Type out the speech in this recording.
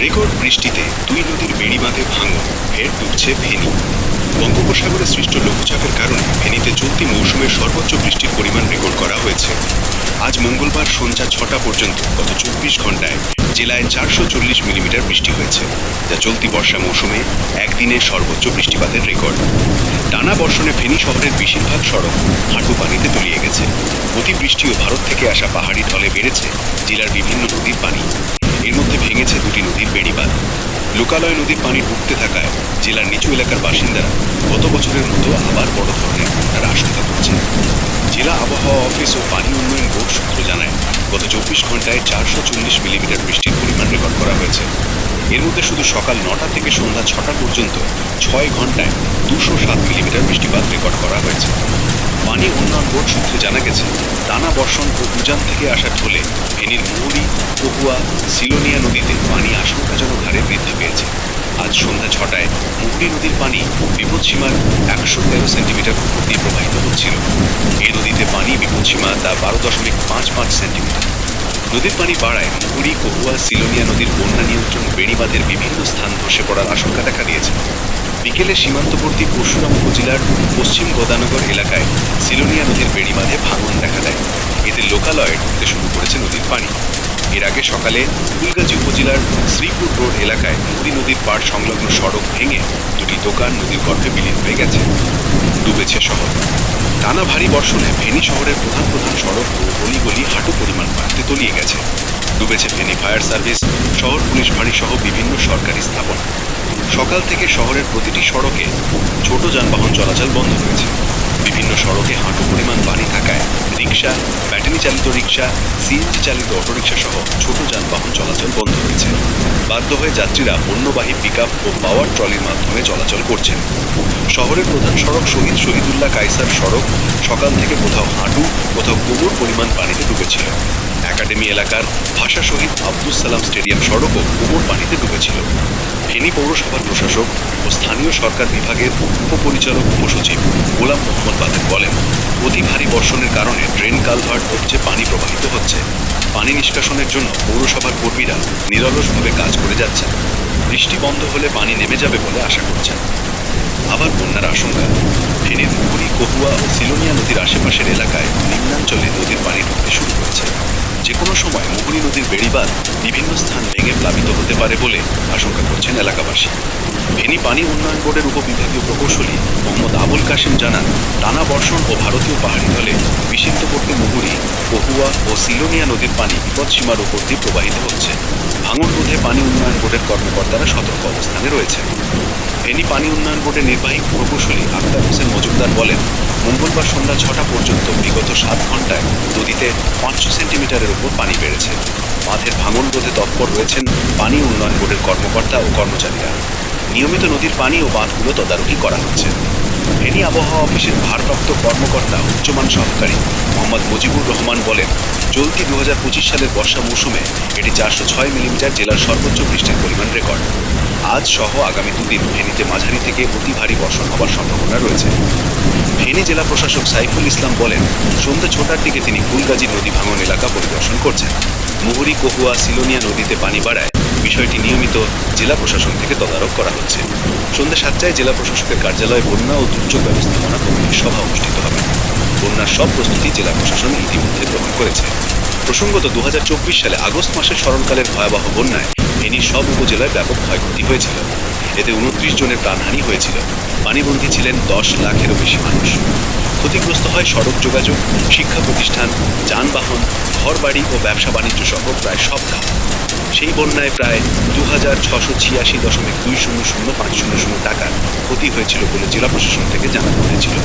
Record বৃষ্টিতে দুই নদীর বেড়িবাঁধে ভাঙন, ফের ডুবছে ফেনী। বঙ্গোপসাগরে সৃষ্ট লঘুচাপের কারণে ফেনীতে চলতি মৌসুমের সর্বোচ্চ বৃষ্টির পরিমাণ রেকর্ড করা হয়েছে। আজ মঙ্গলবার সন্ধ্যা 6টা পর্যন্ত গত 24 ঘন্টায় জেলায় 440 মিলিমিটার বৃষ্টি হয়েছে, যা চলতি বর্ষা মৌসুমে একদিনে সর্বোচ্চ বৃষ্টিপাতের রেকর্ড। টানা বর্ষণে ফেনী শহরের বেশিরভাগ সড়ক হাঁটু পানিতে তলিয়ে গেছে। অতিবৃষ্টি ও ভারত থেকে আসা পাহাড়ি ঢলে বেড়েছে জেলার বিভিন্ন নদীর পানি। এর মধ্যে ভেঙেছে দুটি নদীর বেড়িবাঁধ। লোকালয় নদীর পানি ডুবতে থাকায় জেলার নিচু এলাকার বাসিন্দারা গত বছরের মতো আবার বড় ধরনের বন্যার আশঙ্কা করছেন। জেলা আবহাওয়া অফিস ও পানি উন্নয়ন বোর্ড সূত্র জানায়, গত 24 ঘন্টায় 440 মিলিমিটার বৃষ্টির পরিমাণ রেকর্ড করা হয়েছে। এর মধ্যে শুধু সকাল 9টা থেকে সন্ধ্যা 6টা পর্যন্ত 6 ঘন্টায় 207 মিলিমিটার বৃষ্টিপাত রেকর্ড করা হয়েছে। পানি উন্নয়ন বোর্ড সূত্রে জানা গেছে, টানা বর্ষণ ও উজান থেকে আসা ঢলে ফেনীর মুহুরী, কহুয়া, সিলোনিয়া নদীতে পানি আশঙ্কাজনক হারে বৃদ্ধি পেয়েছে। আজ সন্ধ্যা 6টায় মুহুরী নদীর পানি বিপদসীমার 113 সেন্টিমিটার উপর দিয়ে প্রবাহিত হচ্ছিল। এই নদীতে পানি বিপদসীমা তা 12.55 সেন্টিমিটার। নদীর পানি বাড়ায় মুহুরী, কহুয়া, সিলোনিয়া নদীর বন্যা নিয়ন্ত্রণ বেড়িবাঁধের বিভিন্ন স্থান ধসে পড়ার আশঙ্কা দেখা দিয়েছে। বিকেলে সীমান্তবর্তী পরশুরাম উপজেলার পশ্চিম গোদানগর এলাকায় সিলোনিয়া নদীর বেড়িবাঁধে ভাঙন দেখা দেয়। এতে লোকালয়ে ঢুকতে শুরু করেছে নদীর পানি। এর আগে সকালে ফুলগাজী উপজেলার শ্রীপুর রোড এলাকায় মুহুরী নদীর পাড় সংলগ্ন সড়ক ভেঙে দুটি দোকান নদীর গর্ভে বিলীন হয়ে গেছে। ডুবেছে শহর। টানা ভারী বর্ষণে ফেনী শহরের প্রধান প্রধান সড়ক ও গলিগলি হাঁটু পরিমাণ পানিতে তলিয়ে গেছে। ডুবেছে ফেনী ফায়ার সার্ভিস, শহর পুলিশ ফাঁড়ি সহ বিভিন্ন সরকারি স্থাপনা। সকাল থেকে শহরের প্রতিটি সড়কে ছোট যানবাহন চলাচল বন্ধ রয়েছে। বিভিন্ন সড়কে হাঁটু পরিমাণ পানি থাকায় রিক্সা, ব্যাটারি চালিত রিক্সা, সিএনজি চালিত অটোরিক্সা সহ ছোট যানবাহন চলাচল বন্ধ রয়েছে। বাধ্য হয়ে যাত্রীরা পণ্যবাহী পিকআপ ও পাওয়ার ট্রলির মাধ্যমে চলাচল করছেন। শহরের প্রধান সড়ক শহীদ শহীদুল্লাহ কায়সার সড়ক সকাল থেকে কোথাও হাঁটু, কোথাও কোমর পরিমাণ পানিতে ডুবেছিল। একাডেমি এলাকার ভাষা শহীদ আব্দুস সালাম স্টেডিয়াম সড়কও কোমর পানিতে ডুবেছিল। ফেনী পৌরসভার প্রশাসক ও স্থানীয় সরকার বিভাগের উপপরিচালক উপসচিব গোলাম মোহাম্মদ বাদেল বলেন, অতি ভারী বর্ষণের কারণে ড্রেন কালভার্ট অবধি পানি প্রবাহিত হচ্ছে। পানি নিষ্কাশনের জন্য পৌরসভার কর্মীরা নিরলসভাবে কাজ করে যাচ্ছেন। বৃষ্টি বন্ধ হলে পানি নেমে যাবে বলে আশা করছেন। আবার বন্যার আশঙ্কা। ফেনীর মুহুরী, কহুয়া ও সিলোনিয়া নদীর আশেপাশের এলাকায় নিম্নাঞ্চলে নদীর পানি ঢুকতে শুরু করেছে। যে কোনো সময় মুহুরী নদীর বেড়িবাঁধ বিভিন্ন স্থান ভেঙে প্লাবিত হতে পারে বলে আশঙ্কা করছেন এলাকাবাসী। ফেনী পানি উন্নয়ন বোর্ডের উপবিভাগীয় প্রকৌশলী মোহাম্মদ আবুল কাশেম জানান, টানা বর্ষণ ও ভারতীয় পাহাড়ি ঢলে বিচিত্রবর্তী মুহুরী, কহুয়া ও সিলোনিয়া নদীর পানি বিপদসীমার উপর দিয়ে প্রবাহিত হচ্ছে। ভাঙন রোধে পানি উন্নয়ন বোর্ডের কর্মকর্তারা সতর্ক অবস্থানে রয়েছেন। ফেনী পানি উন্নয়ন বোর্ডের নির্বাহী প্রকৌশলী আখতার হোসেন মজুমদার বলেন, মঙ্গলবার সন্ধ্যা 6টা পর্যন্ত বিগত 7 ঘন্টায় নদীতে 500 সেন্টিমিটারের উপর পানি বেড়েছে। বাঁধের ভাঙন রোধে তৎপর রয়েছেন পানি উন্নয়ন বোর্ডের কর্মকর্তা ও কর্মচারীরা। নিয়মিত নদীর পানি ও বাঁধগুলো তদারকি করা হচ্ছে। ফেনী আবহাওয়া অফিসের ভারপ্রাপ্ত কর্মকর্তা উচ্চমান সহকারী মোহাম্মদ মুজিবুর রহমান বলেন, চলতি 2025 সালের বর্ষা মৌসুমে এটি 406 মিলিমিটার জেলার সর্বোচ্চ বৃষ্টির পরিমাণ রেকর্ড। আজ সহ আগামী দুদিন ফেনীতে মাঝারি থেকে অতি ভারী বর্ষণ হওয়ার সম্ভাবনা রয়েছে। ফেনী জেলা প্রশাসক সাইফুল ইসলাম বলেন, সন্ধ্যা 6টার দিকে তিনি ফুলগাজী নদী ভাঙন এলাকা পরিদর্শন করছেন। মুহুরী, কহুয়া, সিলোনিয়া নদীতে পানি বাড়ায় বিষয়টি নিয়মিত জেলা প্রশাসন থেকে তদারক করা হচ্ছে। সন্ধ্যা 7টায় জেলা প্রশাসকের কার্যালয়ে বন্যা ও দুর্যোগ ব্যবস্থাপনা কমিটির সভা অনুষ্ঠিত হবে। বন্যার সব প্রস্তুতি জেলা প্রশাসন ইতিমধ্যে গ্রহণ করেছে। প্রসঙ্গত 2024 সালে আগস্ট মাসের স্মরণকালের ভয়াবহ বন্যায় ফেনীর সব উপজেলায় ব্যাপক ক্ষয়ক্ষতি হয়েছিল। এতে 29 জনের প্রাণহানি হয়েছিল। পানিবন্দী ছিলেন 10 লাখেরও বেশি মানুষ। ক্ষতিগ্রস্ত হয় সড়ক যোগাযোগ, শিক্ষা প্রতিষ্ঠান, যানবাহন, ঘরবাড়ি ও ব্যবসা বাণিজ্য সহ প্রায় সব খাত। সেই বন্যায় প্রায় 2686.200,500 টাকার ক্ষতি হয়েছিল বলে জেলা প্রশাসন থেকে জানানো হয়েছিল।